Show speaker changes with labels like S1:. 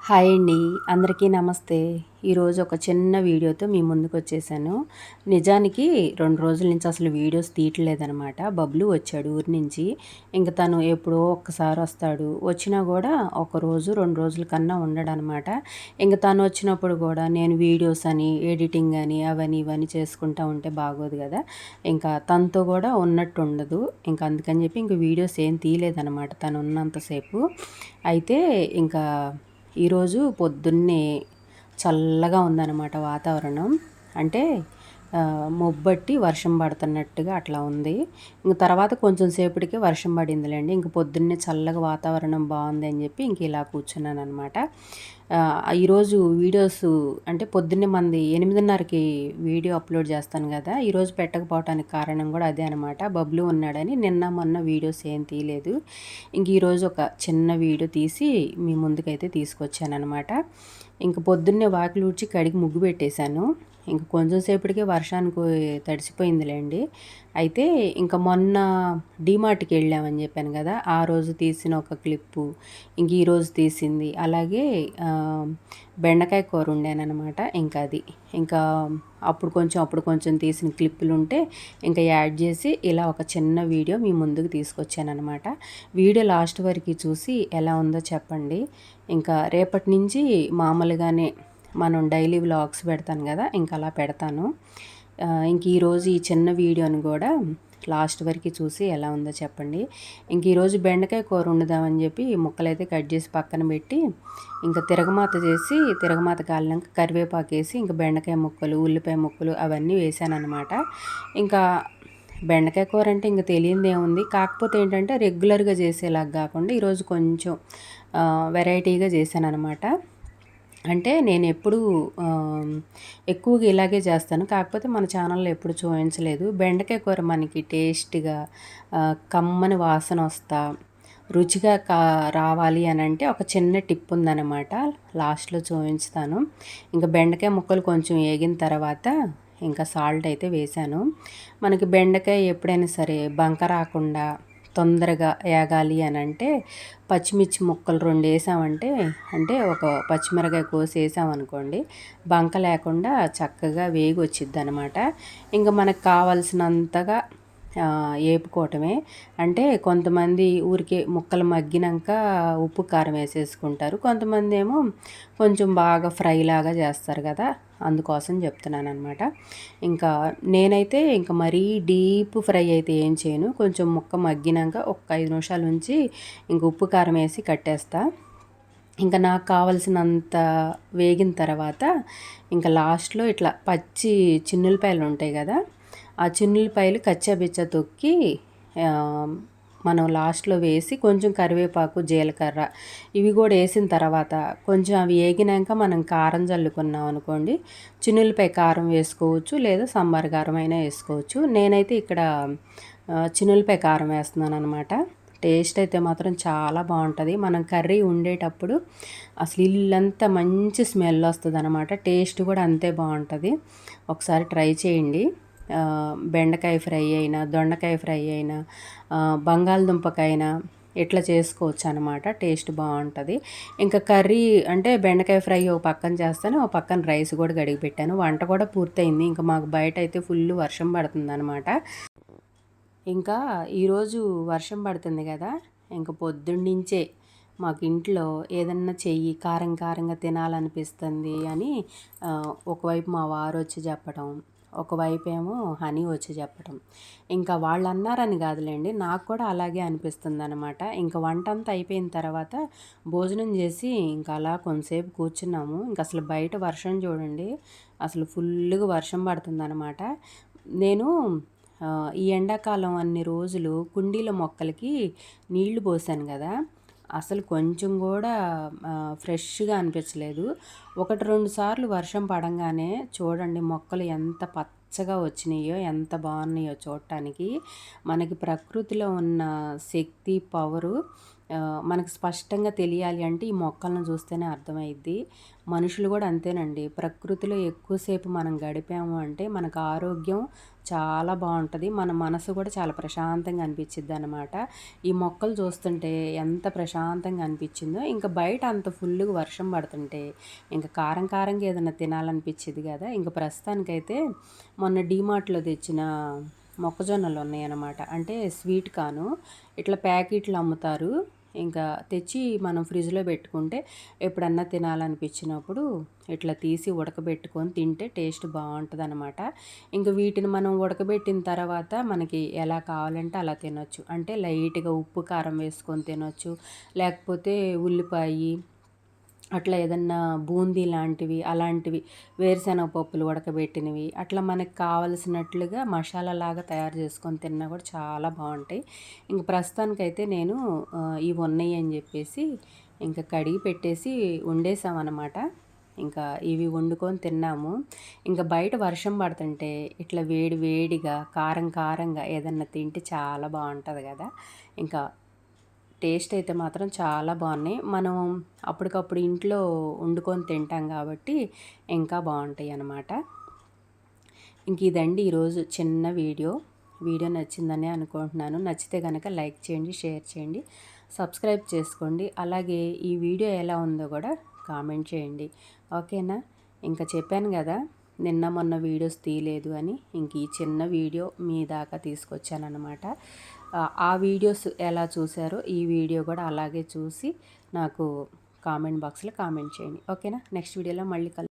S1: Hi అండి, అందరికీ నమస్తే. ఈరోజు ఒక చిన్న వీడియోతో మీ ముందుకు వచ్చేసాను. నిజానికి 2 రోజుల నుంచి అసలు వీడియోస్ తీయట్లేదనమాట. బబ్లు వచ్చాడు ఊరి నుంచి. ఇంక తను ఎప్పుడో ఒక్కసారి వస్తాడు. వచ్చినా కూడా ఒక రోజు 2 రోజుల కన్నా ఉండడనమాట. ఇంక తను వచ్చినప్పుడు కూడా నేను వీడియోస్ అని ఎడిటింగ్ అని అవని ఇవన్నీ చేసుకుంటా ఉంటే బాగోదు కదా. ఇంకా తనతో కూడా ఉన్నట్టు ఉండదు. ఇంకా అందుకని చెప్పి ఇంక వీడియోస్ ఏం తీయలేదనమాట తను ఉన్నంతసేపు. అయితే ఇంకా ఈరోజు పొద్దున్నే చల్లగా ఉందన్నమాట వాతావరణం. అంటే మొబ్బట్టి వర్షం పడుతున్నట్టుగా అట్లా ఉంది. ఇంక తర్వాత కొంచెం సేపటికి వర్షం పడిందిలేండి. ఇంక పొద్దున్నే చల్లగా వాతావరణం బాగుంది అని చెప్పి ఇంక ఇలా కూర్చున్నానమాట. ఈరోజు వీడియోస్ అంటే పొద్దున్నే మంది 8:30కి వీడియో అప్లోడ్ చేస్తాను కదా. ఈరోజు పెట్టకపోవటానికి కారణం కూడా అదే అనమాట. బబ్లు ఉన్నాడని నిన్న మొన్న వీడియోస్ ఏం తీయలేదు. ఇంక ఈరోజు ఒక చిన్న వీడియో తీసి మీ ముందుకైతే తీసుకొచ్చానమాట. ఇంక పొద్దున్నే వాకిలి ఊడ్చి కడిగి ముగ్గు పెట్టేశాను. ఇంక కొంచెం సేపటికే వర్షానికి తడిసిపోయిందిలేండి. అయితే ఇంక మొన్న డీమార్ట్కి వెళ్ళామని చెప్పాను కదా, ఆ రోజు తీసిన ఒక క్లిప్పు, ఇంక ఈరోజు తీసింది, అలాగే బెండకాయ కూర వండానమాట. ఇంకా అది ఇంకా అప్పుడు కొంచెం తీసిన క్లిప్పులు ఉంటే ఇంకా యాడ్ చేసి ఇలా ఒక చిన్న వీడియో మీ ముందుకు తీసుకొచ్చానమాట. వీడియో లాస్ట్ వరకు చూసి ఎలా ఉందో చెప్పండి. ఇంకా రేపటి నుంచి మామూలుగానే మనం డైలీ వ్లాగ్స్ పెడతాను కదా, ఇంకా అలా పెడతాను. ఇంక ఈరోజు ఈ చిన్న వీడియోని కూడా లాస్ట్ వరకు చూసి ఎలా ఉందో చెప్పండి. ఇంక ఈరోజు బెండకాయ కూర వండుదామని చెప్పి ముక్కలైతే కట్ చేసి పక్కన పెట్టి ఇంకా తిరగమాత చేసి తిరగమాత కాలినాక కరివేపాకు వేసి ఇంకా బెండకాయ ముక్కలు ఉల్లిపాయ ముక్కలు అవన్నీ వేసానమాట. ఇంకా బెండకాయ కూర అంటే ఇంక తెలియంది ఏముంది, కాకపోతే ఏంటంటే రెగ్యులర్గా చేసేలాగా కాకుండా ఈరోజు కొంచెం వెరైటీగా చేశానమాట. అంటే నేను ఎప్పుడూ ఎక్కువగా ఇలాగే చేస్తాను, కాకపోతే మన ఛానల్లో ఎప్పుడు చూపించలేదు. బెండకాయ కూర మనకి టేస్ట్గా కమ్మని వాసన వస్తా రుచిగా రావాలి అని అంటే ఒక చిన్న టిప్ ఉందన్నమాట, లాస్ట్లో చూపించుతాను. ఇంకా బెండకాయ ముక్కలు కొంచెం వేగిన తర్వాత ఇంకా సాల్ట్ అయితే వేసాను. మనకి బెండకాయ ఎప్పుడైనా సరే బంక రాకుండా తొందరగా ఏగాలి అని అంటే పచ్చిమిర్చి ముక్కలు 2 వేసామంటే, అంటే ఒక పచ్చిమిరకాయ కోసి వేసామనుకోండి, బంక లేకుండా చక్కగా వేగి వచ్చిద్ది అనమాట. ఇంకా మనకు కావాల్సినంతగా వేపుకోవటమే. అంటే కొంతమంది ఊరికే ముక్కలు మగ్గినాక ఉప్పు కారం వేసేసుకుంటారు, కొంతమంది ఏమో కొంచెం బాగా ఫ్రై లాగా చేస్తారు కదా, అందుకోసం చెప్తున్నాను అనమాట. ఇంకా నేనైతే ఇంకా మరీ డీప్ ఫ్రై అయితే ఏం చేయను, కొంచెం ముక్క మగ్గినాక ఒక 5 నిమిషాల నుంచి ఇంక ఉప్పు కారం వేసి కట్టేస్తా. ఇంకా నాకు కావలసినంత వేగిన తర్వాత ఇంకా లాస్ట్లో ఇట్లా పచ్చి చిన్నులపాయలు ఉంటాయి కదా, ఆ చిన్నులపాయలు కచ్చాబిచ్చా తొక్కి మనం లాస్ట్లో వేసి కొంచెం కరివేపాకు జీలకర్ర ఇవి కూడా వేసిన తర్వాత కొంచెం అవి వేగినాక మనం కారం చల్లుకున్నాం అనుకోండి, చిన్నులపై కారం వేసుకోవచ్చు లేదా సాంబార్ కారం అయినా వేసుకోవచ్చు. నేనైతే ఇక్కడ చిన్నులపై కారం వేస్తున్నాను అనమాట. టేస్ట్ అయితే మాత్రం చాలా బాగుంటుంది. మనం కర్రీ ఉండేటప్పుడు అసలు ఇల్లంతా మంచి స్మెల్ వస్తుంది అనమాట. టేస్ట్ కూడా అంతే బాగుంటుంది. ఒకసారి ట్రై చేయండి. బెండకాయ ఫ్రై అయినా దొండకాయ ఫ్రై అయినా బంగాళదుంపకైనా ఇట్లా చేసుకోవచ్చు అనమాట, టేస్ట్ బాగుంటుంది. ఇంకా కర్రీ అంటే బెండకాయ ఫ్రై ఒక పక్కన చేస్తాను, ఒక పక్కన రైస్ కూడా కడిగి పెట్టాను. వంట కూడా పూర్తయింది. ఇంకా మాకు బయట అయితే ఫుల్ వర్షం పడుతుంది అనమాట. ఇంకా ఈరోజు వర్షం పడుతుంది కదా, ఇంక పొద్దున్నుంచే మాకు ఇంట్లో ఏదన్నా చెయ్యి కారం కారంగా తినాలనిపిస్తుంది అని ఒకవైపు మా వారు వచ్చి చెప్పడం, ఒకవైపు ఏమో హనీ వచ్చి చెప్పడం. ఇంకా వాళ్ళు అన్నారని కాదులేండి, నాకు కూడా అలాగే అనిపిస్తుంది అనమాట. ఇంకా వంట అంతా అయిపోయిన తర్వాత భోజనం చేసి ఇంకా అలా కొంతసేపు కూర్చున్నాము. ఇంక అసలు బయట వర్షం చూడండి, అసలు ఫుల్గా వర్షం పడుతుంది అనమాట. నేను ఈ ఎండాకాలం అన్ని రోజులు కుండీల మొక్కలకి నీళ్లు పోసాను కదా, అసలు కొంచెం కూడా ఫ్రెష్గా అనిపించలేదు. 1-2 సార్లు వర్షం పడంగానే చూడండి మొక్కలు ఎంత పచ్చగా వచ్చినాయో, ఎంత బాగున్నాయో చూడటానికి. మనకి ప్రకృతిలో ఉన్న శక్తి పవరు మనకు స్పష్టంగా తెలియాలి అంటే ఈ మొక్కలను చూస్తేనే అర్థమైద్ది. మనుషులు కూడా అంతేనండి. ప్రకృతిలో ఎక్కువసేపు మనం గడిపాము అంటే మనకు ఆరోగ్యం చాలా బావుంటది. మన మనసు కూడా చాలా ప్రశాంతంగా అనిపిచ్చిద్దనమాట. ఈ మొక్కలు చూస్తుంటే ఎంత ప్రశాంతంగా అనిపిచ్చిందో, ఇంక బయట అంత ఫుల్లుగా వర్షం పడుతుంటే ఇంక కారం కారంగా ఏదన్నా తినాలనిపిచ్చిద్ది గదా! ఇంక ప్రస్తుతానికైతే మొన్న డీమార్ట్‌లో తెచ్చిన మొక్కజొన్నలున్నాయనమాట. అంటే స్వీట్ కార్న్ ఇట్లా ప్యాకెట్లు అమ్ముతారు. ఇంకా తెచ్చి మనం ఫ్రిడ్జ్‌లో పెట్టుకుంటే ఎప్పుడన్నా తినాలనిపించినప్పుడు ఇట్లా తీసి ఉడకబెట్టుకొని తింటే టేస్ట్ బావుంటదనమాట. ఇంక వీటిని మనం ఉడకబెట్టిన తర్వాత మనకి ఎలా కావాలంటే అలా తినొచ్చు. అంటే లైట్‌గా ఉప్పు, కారం వేసుకొని తినొచ్చు. లేకపోతే ఉల్లిపాయి అట్లా ఏదన్నా బూందీ లాంటివి, అలాంటివి వేరుశెనగ పప్పులు ఉడకబెట్టినవి, అట్లా మనకు కావలసినట్లుగా మసాలాలాగా తయారు చేసుకొని తిన్నా కూడా చాలా బావుంటాయి. ఇంక ప్రస్తుతానికైతే నేను ఇవి ఉన్నాయి అని చెప్పేసి ఇంక కడిగి పెట్టేసి వండేసామనమాట. ఇంకా ఇవి వండుకొని తిన్నాము. ఇంక బయట వర్షం పడుతుంటే ఇట్లా వేడి వేడిగా, కారం కారంగా ఏదన్నా తింటే చాలా బావుంటది గదా! ఇంకా టేస్ట్ అయితే మాత్రం చాలా బాగున్నాయి. మనం అప్పటికప్పుడు ఇంట్లో వండుకొని తింటాం కాబట్టి ఇంకా బావుంటాయన్నమాట. ఇంక ఇదండి ఈరోజు చిన్న వీడియో. వీడియో నచ్చిందనే అనుకుంటున్నాను. నచ్చితే గనక లైక్ చేయండి, షేర్ చేయండి, సబ్స్క్రైబ్ చేసుకోండి. అలాగే ఈ వీడియో ఎలా ఉందో కూడా కామెంట్ చేయండి. ఓకేనా? ఇంకా చెప్పాను గదా! నిన్న మొన్న వీడియోస్ తీయలేదు అని. ఇంక ఈ చిన్న వీడియో మీ దాకా తీసుకొచ్చాననమాట. ఆ వీడియోస్ ఎలా చూసారో ఈ వీడియో కూడా అలాగే చూసి నాకు కామెంట్ బాక్స్‌లో కామెంట్ చేయండి. ఓకేనా? నెక్స్ట్ వీడియోలో మళ్ళీ